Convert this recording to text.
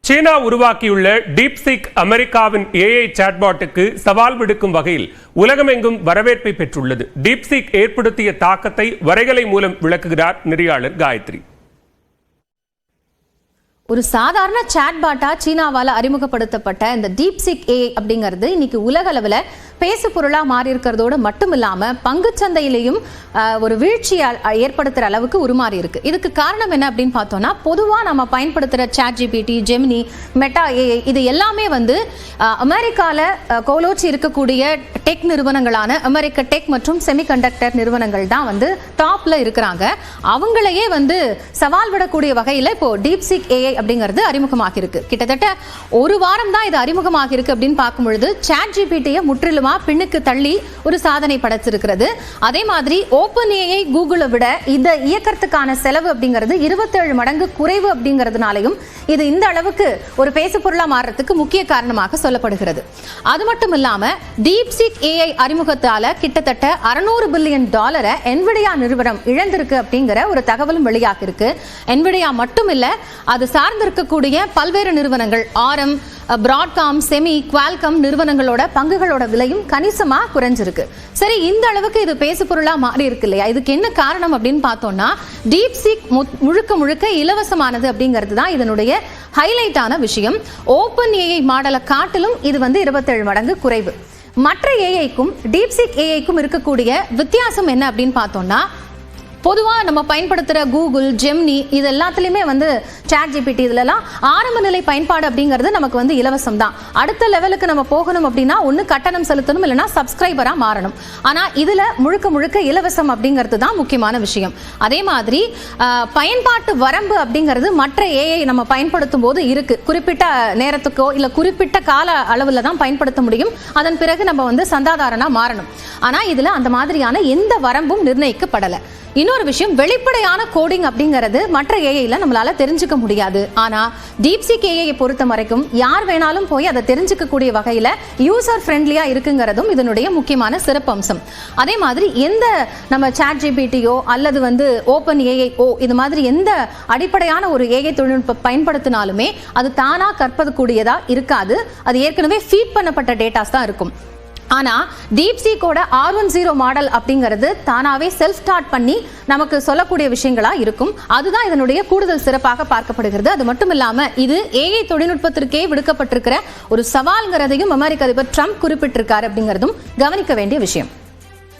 சீனா உருவாக்கியுள்ள டீப்சீக் அமெரிக்காவின் ஏஐ சாட்பாட்டுக்கு சவால் விடுக்கும் வகையில் உலகமெங்கும் வரவேற்பை பெற்றுள்ளது. டீப்சீக் ஏற்படுத்திய தாக்கத்தை வரைகலை மூலம் விளக்குகிறார் நெறியாளர் காயத்ரி. ஒரு சாதாரண சாட்பாட்டா சீனாவால் அறிமுகப்படுத்தப்பட்ட இந்த டீப்சீக் ஏஐ அப்படிங்கிறது இன்னைக்கு உலக அளவில் பேசு பொருளா மாறி இருக்கிறதோடு மட்டும் இல்லாம பங்குச்சந்தையிலையும் ஒரு வீழ்ச்சியை ஏற்படுத்துற அளவுக்கு உருமாறி இருக்கு. இதுக்கு காரணம் என்ன அப்படின்னு பார்த்தோம்னா, பொதுவா நம்ம பயன்படுத்துற ChatGPT, ஜெமினி, மெட்டா ஏஐ இது எல்லாமே அமெரிக்கால கோலோச்சி இருக்கக்கூடிய டெக் நிறுவனங்களான அமெரிக்க டெக் மற்றும் செமிகண்டக்டர் நிறுவனங்கள் தான் டாப்ல இருக்கிறாங்க. அவங்களையே சவால் விடக்கூடிய வகையில் இப்போ டீப்சீக் ஏஐ அப்படிங்கிறது அறிமுகமாகி இருக்கு. கிட்டத்தட்ட ஒரு வாரம் தான் இது அறிமுகமாகி இருக்கு அப்படின்னு பார்க்கும் பொழுது ChatGPT-யை முற்றிலுமா பின்னுக்கு தள்ளி ஒரு சாதனை படைச்சிருக்கிறது. அதே மாதிரி ஓபன் ஏஐ கூகுளை விட இந்த இயக்கத்துக்கான செலவு அப்படிங்கிறது 27 மடங்கு குறைவு அப்படிங்கிறதுனாலையும் இது இந்த அளவுக்கு ஒரு பேசு பொருளா மாறுறதுக்கு முக்கிய காரணமாக சொல்லப்படுகிறது. அது மட்டும் இல்லாம டீப்சீக் ஏஐ அறிமுகத்தால கிட்டத்தட்ட $600 பில்லியன் என்விடியா நிறுவனம் இழந்திருக்கு அப்படிங்கிற ஒரு தகவலும் வெளியாக இருக்கு. என்விடியா மட்டும் இல்ல, அது சார்ந்திருக்கக்கூடிய பல்வேறு நிறுவனங்கள் ஆரம், பிராட்காம், செமி, குவால்காம் நிறுவனங்களோட பங்குகளோட விலையும் கணிசமா குறைஞ்சிருக்கு. சரி, இந்த அளவுக்கு இது பேசு பொருளா மாறி இருக்கு இல்லையா? இதுக்கு என்ன காரணம் அப்படின்னு பார்த்தோம்னா, டீப்சீக் முழுக்க முழுக்க இலவசமானது அப்படிங்கிறது தான் இதனுடைய ஹைலைட்டான விஷயம். ஓபன் ஏஐ மாடலை காட்டிலும் இது 27 மடங்கு குறைவு. மற்ற ஏஐக்கும் டீப்சீக் ஏஐக்கும் இருக்கக்கூடிய வித்தியாசம் என்ன அப்படின்னு பார்த்தோம்னா, பொதுவாக நம்ம பயன்படுத்துகிற கூகுள், ஜெமினி இது எல்லாத்துலேயுமே ChatGPT இதுலலாம் ஆரம்ப நிலை பயன்பாடு அப்படிங்கிறது நமக்கு இலவசம் தான். அடுத்த லெவலுக்கு நம்ம போகணும் அப்படின்னா ஒன்று கட்டணம் செலுத்தணும், இல்லைனா சப்ஸ்கிரைபராக மாறணும். ஆனால் இதில் முழுக்க முழுக்க இலவசம் அப்படிங்கிறது தான் முக்கியமான விஷயம். அதே மாதிரி பயன்பாட்டு வரம்பு அப்படிங்கிறது மற்ற ஏஐ நம்ம பயன்படுத்தும் போது இருக்கு. குறிப்பிட்ட நேரத்துக்கோ இல்லை குறிப்பிட்ட கால அளவில் தான் பயன்படுத்த முடியும். அதன் பிறகு நம்ம சந்தாதாரனா மாறணும். ஆனால் இதில் அந்த மாதிரியான எந்த வரம்பும் நிர்ணயிக்கப்படலை. இன்னொரு விஷயம், வெளிப்படையான கோடிங் அப்படிங்கிறது மற்ற ஏஐல நம்மளால தெரிஞ்சுக்க முடியாது. ஆனா டீப்சீக் ஏஐயை பொறுத்த வரைக்கும் யார் வேணாலும் போய் அதை தெரிஞ்சுக்கக்கூடிய வகையில யூசர் ஃப்ரெண்ட்லியா இருக்குங்கிறதும் இதனுடைய முக்கியமான சிறப்பம்சம். அதே மாதிரி எந்த நம்ம ChatGPT-யோ அல்லது ஓபன் ஏஐ இது மாதிரி எந்த அடிப்படையான ஒரு ஏஐ தொழில்நுட்பம் பயன்படுத்தினாலுமே அது தானா கற்பது கூடியதா இருக்காது. அது ஏற்கனவே ஃபீட் பண்ணப்பட்ட டேட்டாஸ் தான் இருக்கும். ஆனா டீப்சீக்கோட R10 மாடல் அப்படிங்கிறது தானாவே செல்ஃப் ஸ்டார்ட் பண்ணி நமக்கு சொல்லக்கூடிய விஷயங்களா இருக்கும். அதுதான் இதனுடைய கூடுதல் சிறப்பாக பார்க்கப்படுகிறது. அது மட்டும் இல்லாம இது ஏஐ தொழில்நுட்பத்திற்கே விடுக்கப்பட்டிருக்கிற ஒரு சவால்ங்கிறதையும் அமெரிக்க அதிபர் ட்ரம்ப் குறிப்பிட்டிருக்காரு அப்படிங்கிறதும் கவனிக்க வேண்டிய விஷயம்.